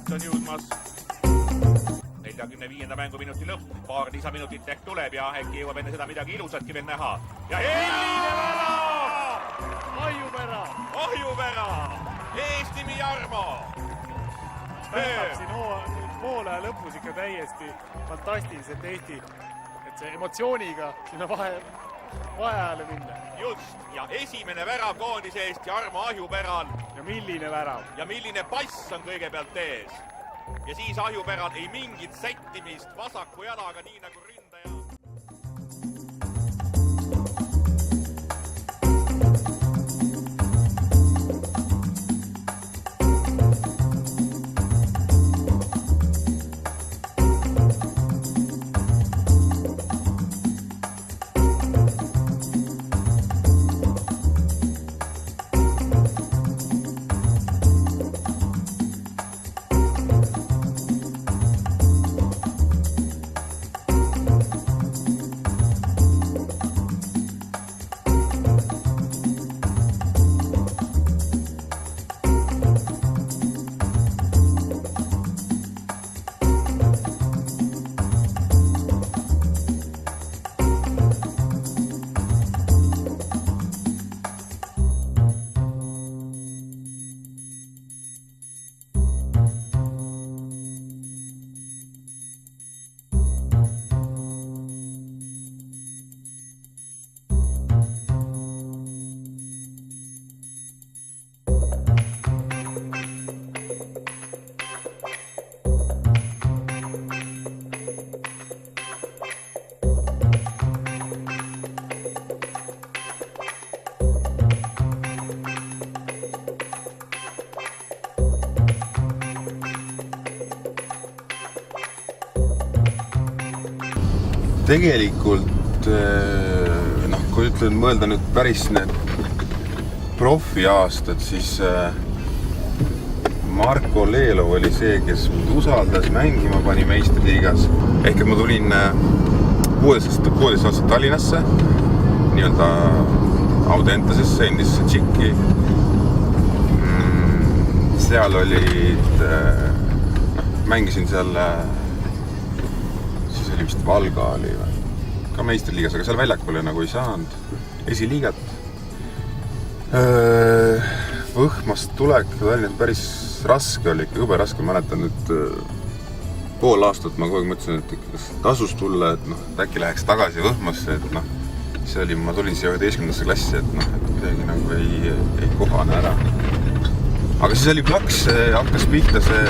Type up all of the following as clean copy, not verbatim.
Päts on jõudmas 45. mänguminuti lõpp, paar lisaminutit ehk tuleb ja äkki jõuab enne seda midagi ilusatki veel näha. Ja Helline värav! Ahjupära! Eestimi Jarmo! Tähendab siin poole lõpus ikka täiesti fantastiliselt Eesti, et see emotsiooniga sinna vaheajale minna. Just, ja esimene värav koondise eest Jarmo Ahjupäral. Ja milline värav. Ja milline pass on kõigepealt ees. Ja siis Ahjupäral ei mingit sättimist vasaku jalaga, nii nagu ründaja. Tegelikult, kui ütlen mõelda nüüd päris need profiaastad, siis Marko Leelov oli see, kes usaldas mängima, pani meistriliigas. Ehk et ma tulin 16 aastat Tallinnasse, nii-öelda Audentesesse, endisesse Tšikki. Seal olid, mängisin seal, siis oli vist Valga oli ka meistriliigas, aga seal väljakule nagu ei saanud. Esiliigat. Võhmast tulek Tallinnas päris raske oli, ikka jube raske. Mäletan nüüd pool aastat ma kogu aeg mõtlesin, et kas tasus tulla, et äkki läheks tagasi Võhmasse, et see oli, ma tulin siia 11. klassi, et kuidagi nagu ei kohane ära. Aga siis oli plaks, hakkas pihta see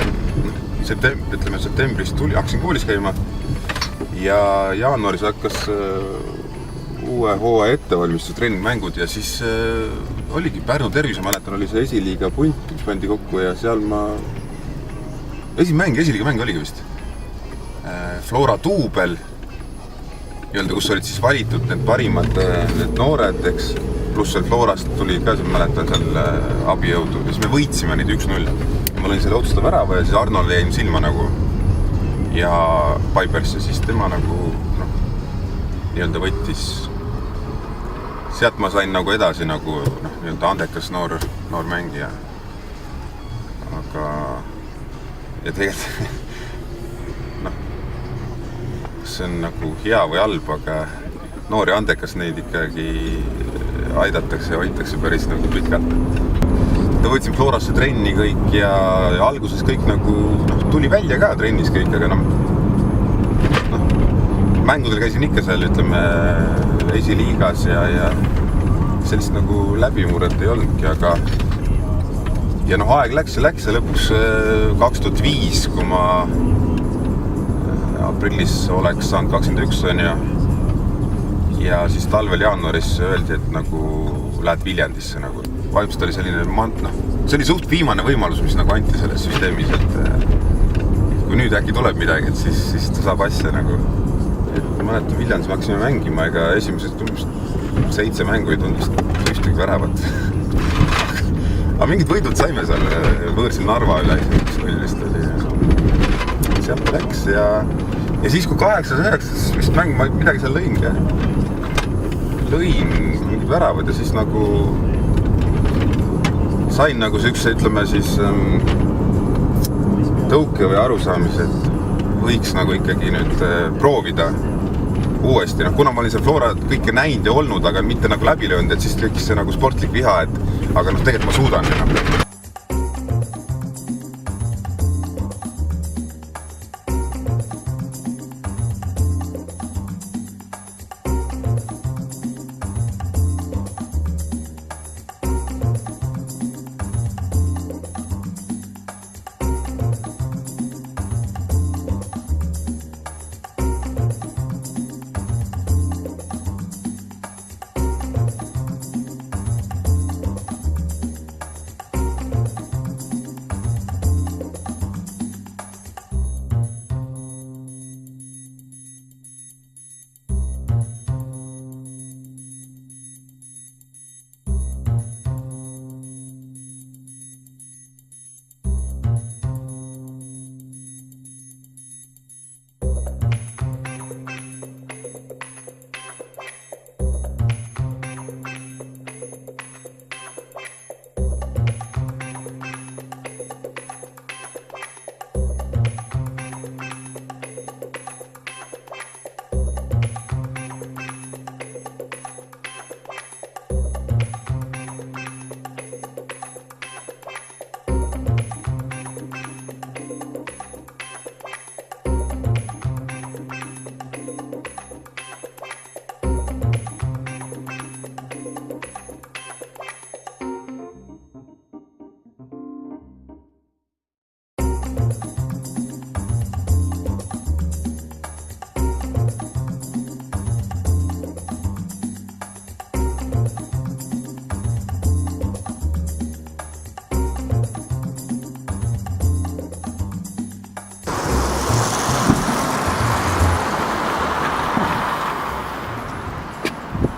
septembris tuli, hakkasin koolis käima ja jaanuaris hakkas uue hooaja ettevalmistus, treeningmängud ja siis oligi Pärnu Tervis, ma mäletan, oli see esiliiga punt, mis pandi kokku ja seal ma esiliiga mäng oligi vist Flora Tuubel, kus olid siis valitud need parimad need noored, eks, pluss seal Florast tuli ka, mäletan seal abijõudu ja siis me võitsime neid 1-0. Ma olin selle otsustav värava ja siis Arnold jäin silma nagu ja Pipers ja siis tema nagu nii-öelda võttis. Sealt ma sain nagu edasi nagu nii-öelda andekas noor mängija. Aga ja tegelikult see on nagu hea või halb, aga noor ja andekas neid ikkagi aidatakse ja hoitakse päris nagu pikalt. Ta võtsin Florasse trenni kõik ja alguses kõik nagu tuli välja ka trennis kõik, aga mängudel käisin ikka seal, ütleme, esiliigas ja sellist nagu läbimurret ei olnudki, aga ja aeg läks ja lõpuks 2005, kui ma aprillis oleks saanud 21 on ja siis talvel jaanuaris öeldi, et nagu lähed Viljandisse nagu. Vaimselt oli selline see oli suht viimane võimalus, mis nagu anti selles süsteemis, et kui nüüd äkki tuleb midagi, et siis ta saab asja nagu. Et ma mäletan, Viljandis me hakkasime mängima, ega esimesed 7 mängu ei tundist ühtegi väravat. Aga mingid võidud saime seal võõrsil Narva üle, vist oli. Sealt läks ja siis kui 8-9 vist mäng, ma midagi seal lõin mingid väravad ja siis nagu sain nagu see üks, ütleme siis tõuke või arusaamise, et võiks nagu ikkagi nüüd proovida uuesti. Kuna ma olin seal Flora kõike näinud ja olnud, aga mitte nagu läbi löönud, et siis tekkis see nagu sportlik viha, et aga tegelikult ma suudan enam.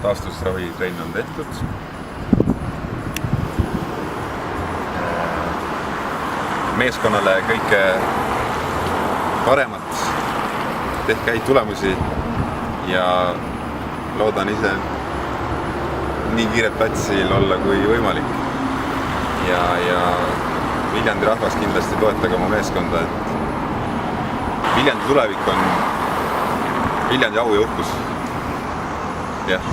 Taastusravi trenn on tehtud. Meeskonnale kõike paremat, tehke häid tulemusi ja loodan ise nii kiiret platsil olla kui võimalik. Ja Viljandi rahvas kindlasti toetage oma meeskonda, et Viljandi tulevik on Viljandi au ja uhkus. Jah.